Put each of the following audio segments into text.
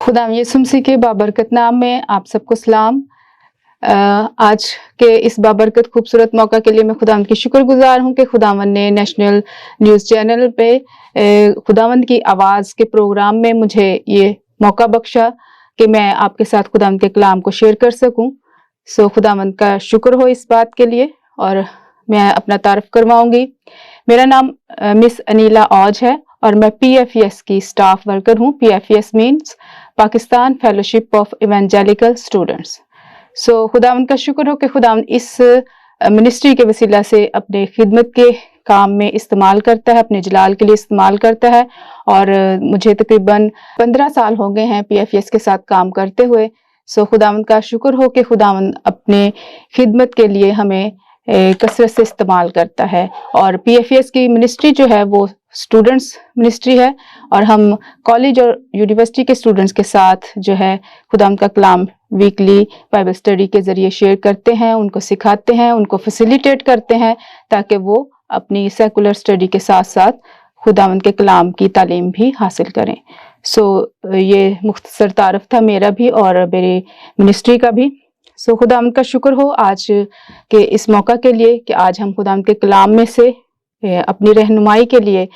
खुदा यीशु मसीह के बाबरकत नाम में आप सबको सलाम। आज के इस बाबरकत खूबसूरत मौका के लिए मैं खुदावंद की शुक्रगुजार हूँ कि खुदावंद ने नेशनल न्यूज़ चैनल पे खुदावंद की आवाज़ के प्रोग्राम में मुझे ये मौका बख्शा कि मैं आपके साथ खुदावंद के कलाम को शेयर कर सकूँ। सो खुदावंद का शुक्र हो इस बात के लिए। और मैं अपना तारफ़ करवाऊँगी। मेरा नाम मिस अनीला औज है और मैं PFES की स्टाफ वर्कर हूँ। PFES means Pakistan fellowship of evangelical students. So खुदावंद का शुक्र हो कि खुदावंद इस मिनिस्ट्री के वसीला से अपने खिदमत के काम में इस्तेमाल करता है, अपने जलाल के लिए इस्तेमाल करता है। और मुझे तकरीबन 15 साल हो गए हैं PFES के साथ काम करते हुए। सो खुदावंद का शुक्र हो कि खुदावंद अपने खिदमत के लिए हमें कसरत से इस्तेमाल करता है। और PFES की मिनिस्ट्री जो है वो स्टूडेंट्स मिनिस्ट्री है और हम कॉलेज और यूनिवर्सिटी के स्टूडेंट्स के साथ जो है खुदावंद का कलाम वीकली बाइबल स्टडी के ज़रिए शेयर करते हैं, उनको सिखाते हैं, उनको फैसिलिटेट करते हैं ताकि वो अपनी सेकुलर स्टडी के साथ साथ खुदावंद के कलाम की तालीम भी हासिल करें। सो ये मुख्तसर तारफ़ था मेरा भी और मेरी मिनिस्ट्री का भी। सो खुदावंद का शुक्र हो आज के इस मौका के लिए कि आज हम खुदावंद के कलाम में से अपनी रहनुमाई के लिए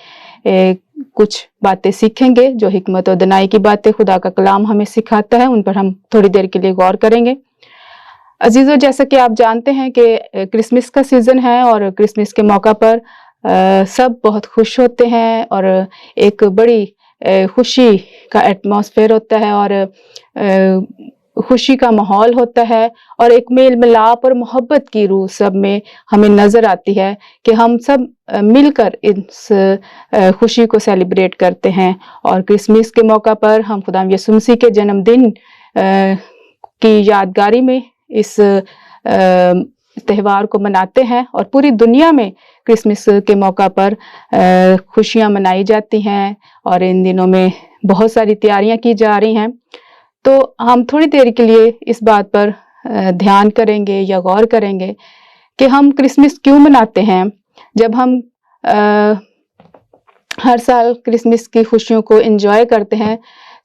कुछ बातें सीखेंगे। जो हिकमत और दनाई की बातें खुदा का कलाम हमें सिखाता है उन पर हम थोड़ी देर के लिए गौर करेंगे। अजीजों, जैसा कि आप जानते हैं कि क्रिसमस का सीज़न है और क्रिसमस के मौका पर सब बहुत खुश होते हैं और एक बड़ी खुशी का एटमॉस्फेयर होता है और खुशी का माहौल होता है और एक मेल मिलाप और मोहब्बत की रूह सब में हमें नज़र आती है कि हम सब मिलकर इस खुशी को सेलिब्रेट करते हैं। और क्रिसमस के मौका पर हम खुदा यीशु मसीह के जन्मदिन की यादगारी में इस त्यौहार को मनाते हैं और पूरी दुनिया में क्रिसमस के मौका पर खुशियां मनाई जाती हैं और इन दिनों में बहुत सारी तैयारियां की जा रही हैं। तो हम थोड़ी देर के लिए इस बात पर ध्यान करेंगे या गौर करेंगे कि हम क्रिसमस क्यों मनाते हैं। जब हम हर साल क्रिसमस की खुशियों को एंजॉय करते हैं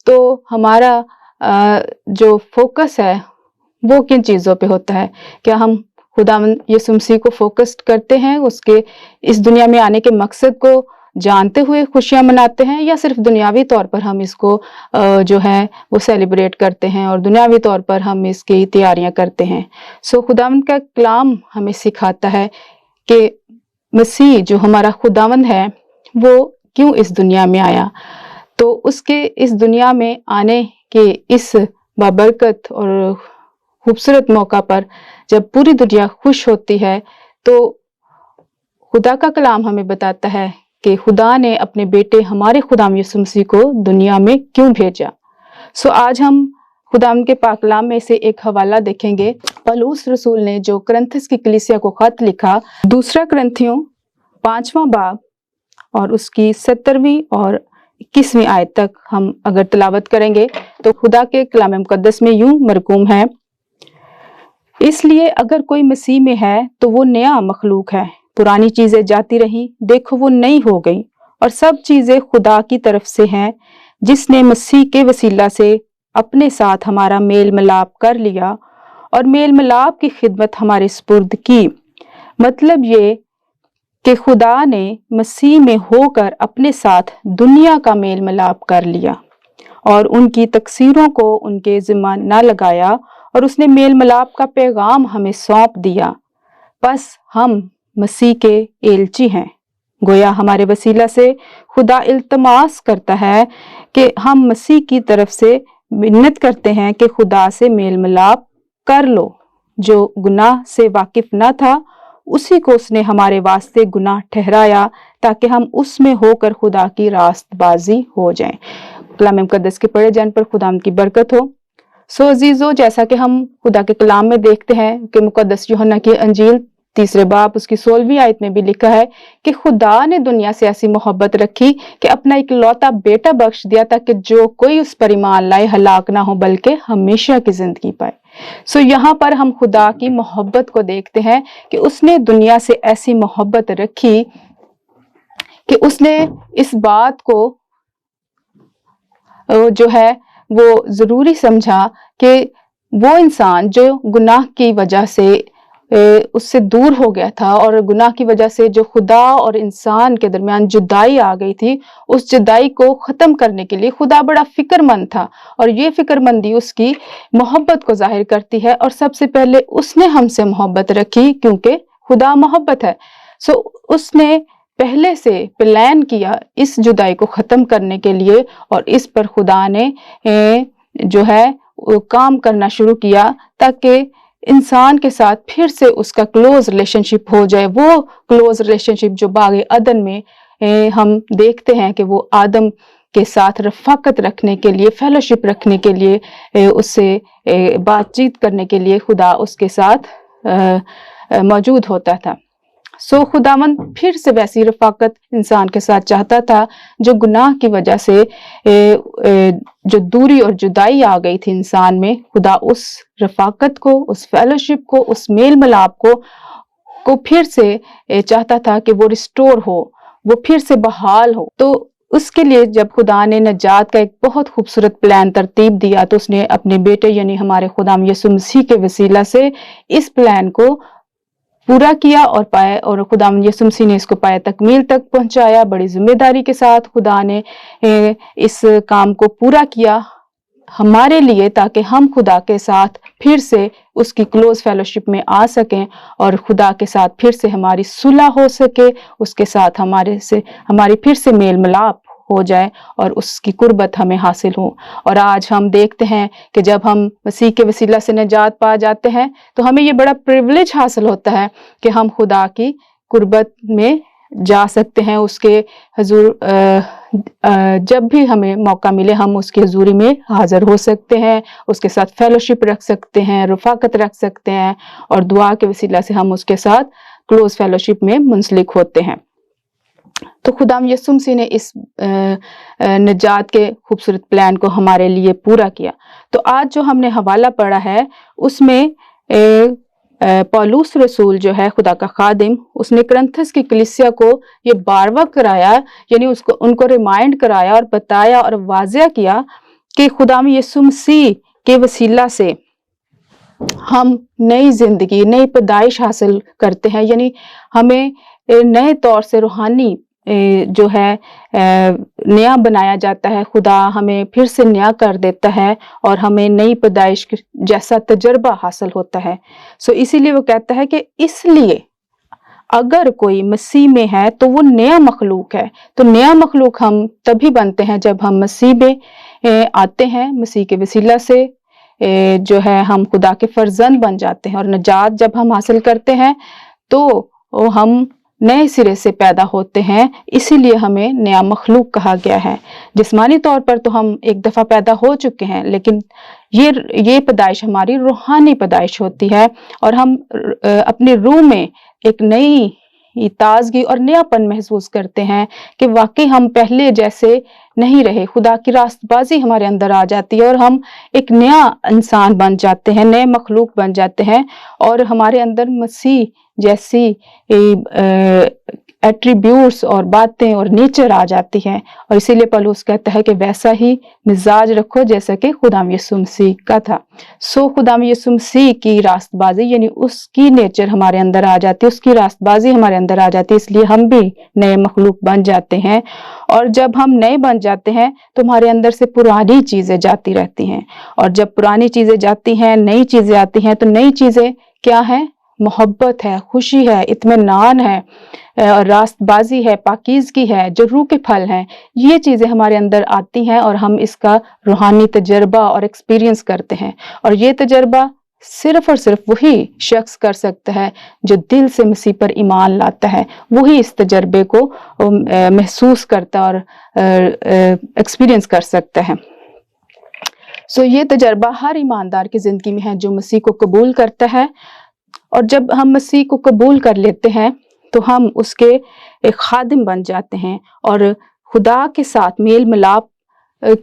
तो हमारा जो फोकस है वो किन चीज़ों पे होता है? क्या हम खुदावंद यीशु मसीह को फोकस करते हैं, उसके इस दुनिया में आने के मकसद को जानते हुए खुशियां मनाते हैं, या सिर्फ दुनियावी तौर पर हम इसको जो है वो सेलिब्रेट करते हैं और दुनियावी तौर पर हम इसकी तैयारियां करते हैं। सो खुदावंद का कलाम हमें सिखाता है कि मसीह जो हमारा खुदावंद है वो क्यों इस दुनिया में आया। तो उसके इस दुनिया में आने के इस बाबरकत और खूबसूरत मौका पर जब पूरी दुनिया खुश होती है तो खुदा का कलाम हमें बताता है कि खुदा ने अपने बेटे हमारे खुदा यीशु मसीह को दुनिया में क्यों भेजा। सो आज हम खुदाम के पाक कलाम में से एक हवाला देखेंगे। पौलुस रसूल ने जो कुरिन्थस की कलीसिया को खत लिखा, 2 कुरिन्थियों 5वां बाब और उसकी 17वीं और 21वीं आयत तक हम अगर तिलावत करेंगे तो खुदा के कलाम मुकद्दस में यूं मरकूम है, इसलिए अगर कोई मसीह में है तो वो नया मखलूक है, पुरानी चीजें जाती रही, देखो वो नई हो गई और सब चीजें खुदा की तरफ से हैं, जिसने मसीह के वसीला से अपने साथ हमारा मेल मिलाप कर लिया और मेल मिलाप की खिदमत हमारे सुपुर्द की। मतलब ये कि खुदा ने मसीह में होकर अपने साथ दुनिया का मेल मिलाप कर लिया और उनकी तकसीरों को उनके जिम्मा न लगाया और उसने मेल मिलाप का पैगाम हमें सौंप दिया। बस हम मसीह के एलची हैं। गोया हमारे वसीला से खुदा इल्तमास करता है कि हम मसीह की तरफ से मिन्नत करते हैं कि खुदा से मेल मिलाप कर लो। जो गुनाह से वाकिफ न था उसी को उसने हमारे वास्ते गुनाह ठहराया ताकि हम उसमें होकर खुदा की रास्तबाजी हो जाएं। कलाम मुकद्दस के पढ़े जाने पर खुदा की बरकत हो। सो अजीजों, जैसा कि हम खुदा के कलाम में देखते हैं कि मुकद्दस यूहन्ना की अंजील 3 बाब उसकी 16वीं आयत में भी लिखा है कि खुदा ने दुनिया से ऐसी मोहब्बत रखी कि अपना इकलौता बेटा बख्श दिया ताकि जो कोई उस पर ईमान लाए हलाक ना हो बल्कि हमेशा की जिंदगी पाए। सो यहाँ पर हम खुदा की मोहब्बत को देखते हैं कि उसने दुनिया से ऐसी मोहब्बत रखी कि उसने इस बात को जो है وہ ضروری سمجھا کہ وہ انسان جو گناہ کی وجہ سے اس سے دور ہو گیا تھا اور گناہ کی وجہ سے جو خدا اور انسان کے درمیان جدائی آ گئی تھی، اس جدائی کو ختم کرنے کے لیے خدا بڑا فکر مند تھا، اور یہ فکر مندی اس کی محبت کو ظاہر کرتی ہے، اور سب سے پہلے اس نے ہم سے محبت رکھی کیونکہ خدا محبت ہے۔ اس نے پہلے سے پلان کیا اس جدائی کو ختم کرنے کے لیے، اور اس پر خدا نے جو ہے کام کرنا شروع کیا تاکہ انسان کے ساتھ پھر سے اس کا کلوز ریلیشن شپ ہو جائے۔ وہ کلوز ریلیشن شپ جو باغ عدن میں ہم دیکھتے ہیں کہ وہ آدم کے ساتھ رفاقت رکھنے کے لیے، فیلوشپ رکھنے کے لیے، اس سے بات چیت کرنے کے لیے خدا اس کے ساتھ موجود ہوتا تھا۔ خداوند پھر سے ویسی رفاقت انسان کے ساتھ چاہتا تھا جو گناہ کی وجہ سے جو دوری اور جدائی آ گئی تھی انسان میں، خدا اس رفاقت کو، اس فیلوشپ کو، اس میل ملاپ کو پھر سے چاہتا تھا کہ وہ ریسٹور ہو، وہ پھر سے بحال ہو۔ تو اس کے لیے جب خدا نے نجات کا ایک بہت خوبصورت پلان ترتیب دیا تو اس نے اپنے بیٹے یعنی ہمارے خدا یسوع مسیح کے وسیلہ سے اس پلان کو پورا کیا اور خدا یسوع مسیح نے اس کو پائے تکمیل تک پہنچایا۔ بڑی ذمہ داری کے ساتھ خدا نے اس کام کو پورا کیا ہمارے لیے، تاکہ ہم خدا کے ساتھ پھر سے اس کی کلوز فیلوشپ میں آ سکیں اور خدا کے ساتھ پھر سے ہماری صلح ہو سکے، اس کے ساتھ ہماری پھر سے میل ملاپ ہو جائے اور اس کی قربت ہمیں حاصل ہو۔ اور آج ہم دیکھتے ہیں کہ جب ہم مسیح کے وسیلہ سے نجات پا جاتے ہیں تو ہمیں یہ بڑا پریویلیج حاصل ہوتا ہے کہ ہم خدا کی قربت میں جا سکتے ہیں، اس کے حضور جب بھی ہمیں موقع ملے ہم اس کی حضوری میں حاضر ہو سکتے ہیں، اس کے ساتھ فیلوشپ رکھ سکتے ہیں، رفاقت رکھ سکتے ہیں، اور دعا کے وسیلہ سے ہم اس کے ساتھ کلوز فیلوشپ میں منسلک ہوتے ہیں۔ تو خدا یسوع مسیح نے اس نجات کے خوبصورت پلان کو ہمارے لیے پورا کیا۔ تو آج جو ہم نے حوالہ پڑھا ہے اس میں پولس رسول جو ہے خدا کا خادم، اس نے کرنتھس کی کلیسیا کو یہ بارواں کرایا، یعنی ان کو ریمائنڈ کرایا اور بتایا اور واضح کیا کہ خدا یسوع مسیح کے وسیلہ سے ہم نئی زندگی، نئی پیدائش حاصل کرتے ہیں، یعنی ہمیں نئے طور سے روحانی جو ہے نیا بنایا جاتا ہے، خدا ہمیں پھر سے نیا کر دیتا ہے اور ہمیں نئی پیدائش جیسا تجربہ حاصل ہوتا ہے۔ اسی لیے وہ کہتا ہے کہ اس لیے اگر کوئی مسیح میں ہے تو وہ نیا مخلوق ہے۔ تو نیا مخلوق ہم تبھی بنتے ہیں جب ہم مسیح میں آتے ہیں، مسیح کے وسیلہ سے جو ہے ہم خدا کے فرزند بن جاتے ہیں، اور نجات جب ہم حاصل کرتے ہیں تو ہم نئے سرے سے پیدا ہوتے ہیں، اسی لیے ہمیں نیا مخلوق کہا گیا ہے۔ جسمانی طور پر تو ہم ایک دفعہ پیدا ہو چکے ہیں، لیکن یہ پیدائش ہماری روحانی پیدائش ہوتی ہے، اور ہم اپنی روح میں ایک نئی تازگی اور نیا پن محسوس کرتے ہیں کہ واقعی ہم پہلے جیسے نہیں رہے، خدا کی راست بازی ہمارے اندر آ جاتی ہے اور ہم ایک نیا انسان بن جاتے ہیں، نئے مخلوق بن جاتے ہیں، اور ہمارے اندر مسیح جیسی ایٹریبیوٹس اور باتیں اور نیچر آ جاتی ہیں، اور اسی لیے پولس کہتا ہے کہ ویسا ہی مزاج رکھو جیسا کہ خدا یسوع مسیح کا تھا۔ خدا یسوع مسیح کی راست بازی یعنی اس کی نیچر ہمارے اندر آ جاتی ہے، اس کی راست بازی ہمارے اندر آ جاتی ہے، اس لیے ہم بھی نئے مخلوق بن جاتے ہیں۔ اور جب ہم نئے بن جاتے ہیں تو ہمارے اندر سے پرانی چیزیں جاتی رہتی ہیں، اور جب پرانی چیزیں جاتی ہیں نئی چیزیں آتی ہیں، تو نئی چیزیں کیا ہیں؟ محبت ہے، خوشی ہے، اطمینان ہے، اور راست بازی ہے، پاکیزگی ہے، جو روح کے پھل ہیں۔ یہ چیزیں ہمارے اندر آتی ہیں اور ہم اس کا روحانی تجربہ اور ایکسپیرینس کرتے ہیں، اور یہ تجربہ صرف اور صرف وہی شخص کر سکتا ہے جو دل سے مسیح پر ایمان لاتا ہے، وہی اس تجربے کو محسوس کرتا اور ایکسپیرینس کر سکتا ہے۔ یہ تجربہ ہر ایماندار کی زندگی میں ہے جو مسیح کو قبول کرتا ہے، اور جب ہم مسیح کو قبول کر لیتے ہیں تو ہم اس کے ایک خادم بن جاتے ہیں، اور خدا کے ساتھ میل ملاپ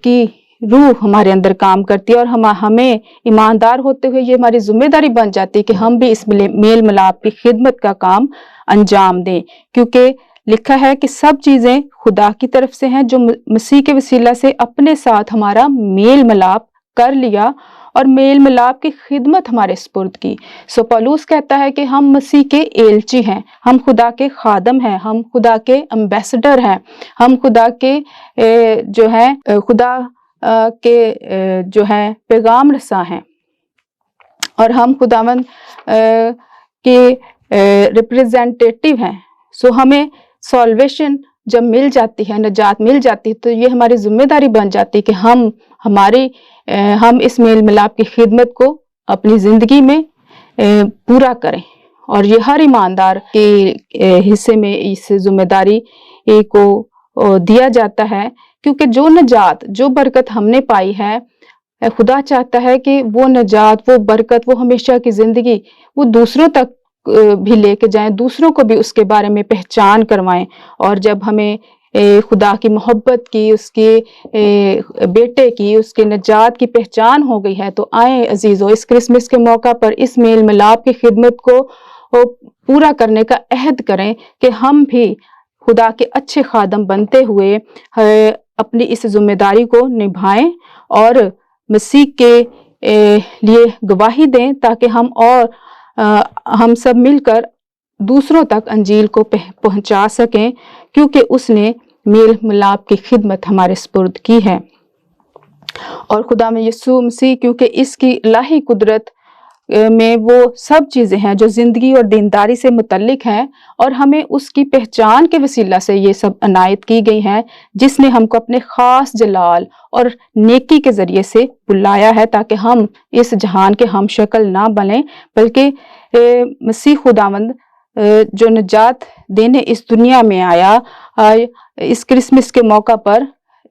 کی روح ہمارے اندر کام کرتی ہے، اور ہمیں ایماندار ہوتے ہوئے یہ ہماری ذمہ داری بن جاتی ہے کہ ہم بھی اس میل ملاپ کی خدمت کا کام انجام دیں، کیونکہ लिखा है कि सब चीजें खुदा की तरफ से हैं जो मसीह के वसीला से अपने साथ हमारा मेल मिलाप कर लिया और मेल मिलाप की खिदमत हमारे सुपुर्द की। सो पौलुस कहता है कि हम मसीह के एलची हैं, हम खुदा के खादम हैं, हम खुदा के एम्बेसडर हैं, हम खुदा के जो है खुदा के जो है पैगाम रसा हैं, और हम खुदावंद के रिप्रेजेंटेटिव हैं। सो हमें सॉल्वेशन जब मिल जाती है, नजात मिल जाती है, तो ये हमारी जिम्मेदारी बन जाती है कि हम इस मेल मिलाप की खिदमत को अपनी जिंदगी में पूरा करें। और ये हर ईमानदार के हिस्से में इस जिम्मेदारी को दिया जाता है, क्योंकि जो नजात, जो बरकत हमने पाई है, खुदा चाहता है कि वो नजात, वो बरकत, वो हमेशा की जिंदगी वो दूसरों तक भी लेके जाएं, दूसरों को भी उसके बारे में पहचान करवाएं। और जब हमें खुदा की मोहब्बत की, उसके बेटे की, उसके नजात की पहचान हो गई है, तो आए अजीजों, इस क्रिसमस के मौका पर इस मेल मिलाप की खिदमत को पूरा करने का अहद करें कि हम भी खुदा के अच्छे खादम बनते हुए अपनी इस जिम्मेदारी को निभाएं और मसीह के लिए गवाही दें, ताकि हम सब मिलकर दूसरों तक अंजील को पहुंचा सकें, क्योंकि उसने मेल मिलाप की खिदमत हमारे सुपुर्द की है। और खुदा में यीशु मसीह, क्योंकि इसकी इलाही कुदरत में वो सब चीजें हैं जो जिंदगी और दीनदारी से मुतल्लिक हैं, और हमें उसकी पहचान के वसीला से ये सब अनायत की गई हैं, जिसने हमको अपने खास जलाल और नेकी के जरिए से बुलाया है, ताकि हम इस जहान के हम शक्ल ना बने, बल्कि मसीह खुदावंद जो नजात देने इस दुनिया में आया, इस क्रिसमस के मौका पर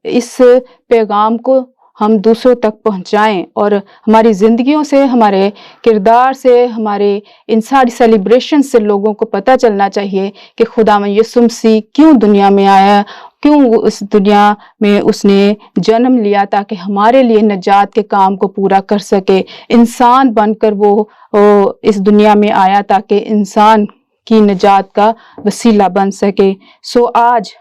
इस पैगाम को हम दूसरों तक पहुंचाएं, और हमारी जिंदगियों से, हमारे किरदार से, हमारे इन सारी सेलिब्रेशन से लोगों को पता चलना चाहिए कि खुदावंद यीशु मसीह क्यों दुनिया में आया, क्यों उस दुनिया में उसने जन्म लिया, ताकि हमारे लिए नजात के काम को पूरा कर सके। इंसान बनकर वो इस दुनिया में आया ताकि इंसान की नजात का वसीला बन सके। सो आज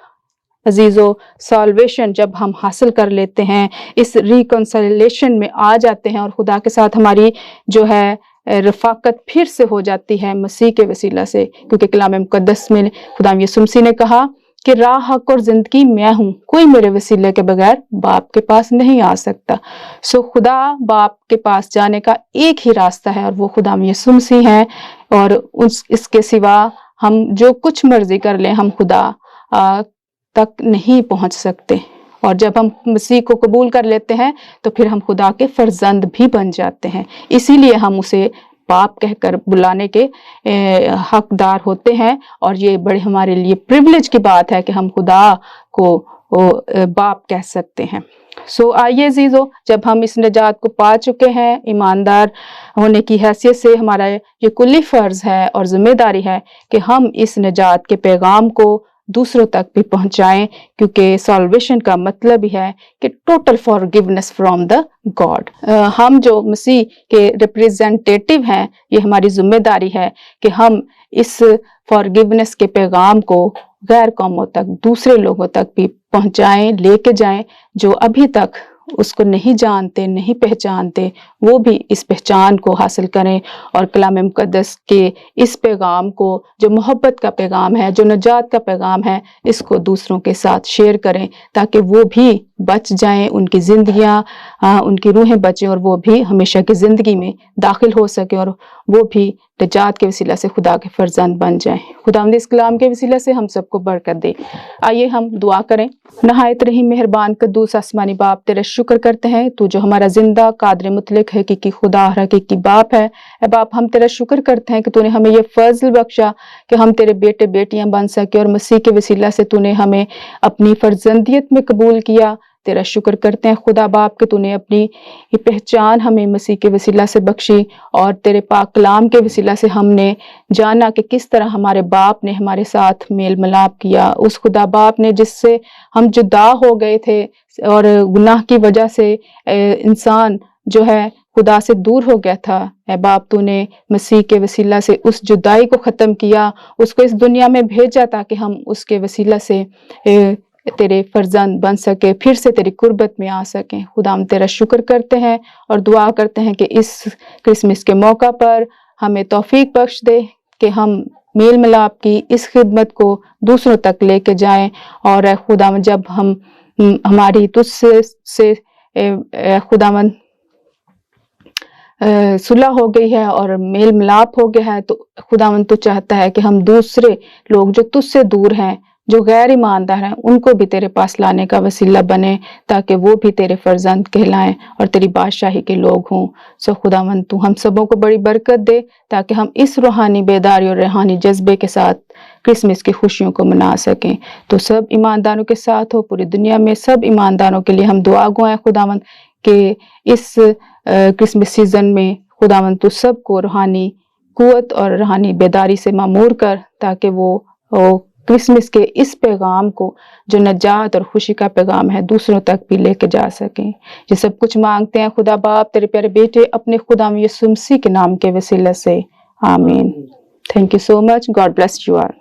अजीजों, सॉल्वेशन जब हम हासिल कर लेते हैं, इस रिकंसिलिएशन में आ जाते हैं, और खुदा के साथ हमारी जो है रफाकत फिर से हो जाती है मसीह के वसीला से, क्योंकि कलाम मुकद्दस में खुदा यीशु मसीह ने कहा कि राह, हक और जिंदगी मैं हूँ, कोई मेरे वसीले के बगैर बाप के पास नहीं आ सकता। सो खुदा बाप के पास जाने का एक ही रास्ता है, और वो खुदा यीशु मसीह है, और इसके सिवा हम जो कुछ मर्जी कर लें, हम खुदा तक नहीं पहुंच सकते। और जब हम मसीह को कबूल कर लेते हैं, तो फिर हम खुदा के फर्जंद भी बन जाते हैं। इसीलिए हम उसे बाप कहकर बुलाने के हकदार होते हैं, और ये बड़े हमारे लिए प्रिविलेज की बात है कि हम खुदा को बाप कह सकते हैं। सो आइए अजीजों, जब हम इस नजात को पा चुके हैं, ईमानदार होने की हैसियत से हमारा ये कुल्ली फर्ज है और जिम्मेदारी है कि हम इस नजात के पैगाम को दूसरों तक भी पहुंचाएं, क्योंकि सॉल्वेशन का मतलब ही है कि total forgiveness from the God. हम जो मसीह के रिप्रेजेंटेटिव हैं, ये हमारी जिम्मेदारी है कि हम इस फॉरगिवनेस के पैगाम को गैर कौमों तक, दूसरे लोगों तक भी पहुंचाएं, लेके जाएं, जो अभी तक उसको नहीं जानते, नहीं पहचानते, वो भी इस पहचान को हासिल करें, और कलाम मुकद्दस के इस पैगाम को, जो मोहब्बत का पैगाम है, जो नजात का पैगाम है, इसको दूसरों के साथ शेयर करें, ताकि वो भी बच जाएं, उनकी जिंदगियां, उनकी रूहें बचें, और वो भी हमेशा की जिंदगी में दाखिल हो सके, और वो भी नजात के वसीला से खुदा के फर्जंद बन जाएं। खुदावंद इस कलाम के वसीला से हम सबको बरकत दे। आइए हम दुआ करें। नहायत रहीम मेहरबान कद्दूस आसमानी बाप, तेरा शुक्र करते हैं, तू जो हमारा जिंदा कादर मुतलक है कि खुदा हकीकी बाप है। ए बाप, हम तेरा शुक्र करते हैं कि तूने हमें ये फजल बख्शा कि हम तेरे बेटे बेटियां बन सके, और मसीह के वसीला से तूने हमें अपनी फर्जंदियत में कबूल किया। तेरा शुक्र करते हैं खुदा बाप कि तूने अपनी ये पहचान हमें मसीह के वसीला से बख्शी, और तेरे पाक कलाम के वसीला से हमने जाना कि किस तरह हमारे बाप ने हमारे साथ मेल मिलाप किया। उस खुदा बाप ने जिससे हम जुदा हो गए थे, और गुनाह की वजह से इंसान जो है خدا سے دور ہو گیا تھا، اے باپ تو نے مسیح کے وسیلہ سے اس جدائی کو ختم کیا، اس کو اس دنیا میں بھیجا تاکہ ہم اس کے وسیلہ سے تیرے فرزند بن سکے، پھر سے تیری قربت میں آ سکیں۔ خدا ہم تیرا شکر کرتے ہیں اور دعا کرتے ہیں کہ اس کرسمس کے موقع پر ہمیں توفیق بخش دے کہ ہم میل ملاپ کی اس خدمت کو دوسروں تک لے کے جائیں، اور اے خداوند جب ہماری تجھ سے خداوند صلح ہو گئی ہے اور میل ملاپ ہو گیا ہے، تو خداوند تو چاہتا ہے کہ ہم دوسرے لوگ جو تجھ سے دور ہیں، جو غیر ایماندار ہیں، ان کو بھی تیرے پاس لانے کا وسیلہ بنے تاکہ وہ بھی تیرے فرزند کہلائیں اور تیری بادشاہی کے لوگ ہوں۔ سو خداوند تو ہم سبوں کو بڑی برکت دے تاکہ ہم اس روحانی بیداری اور روحانی جذبے کے ساتھ کرسمس کی خوشیوں کو منا سکیں۔ تو سب ایمانداروں کے ساتھ ہو، پوری دنیا میں سب ایمانداروں کے لیے ہم دعا گو ہیں خداوند کہ اس کرسمس سیزن میں خداوند تو سب کو روحانی قوت اور روحانی بیداری سے معمور کر تاکہ وہ کرسمس کے اس پیغام کو جو نجات اور خوشی کا پیغام ہے دوسروں تک بھی لے کے جا سکیں۔ یہ سب کچھ مانگتے ہیں خدا باپ تیرے پیارے بیٹے اپنے خدا یسوع مسیح کے نام کے وسیلہ سے، آمین۔ Thank you so much, God bless you all.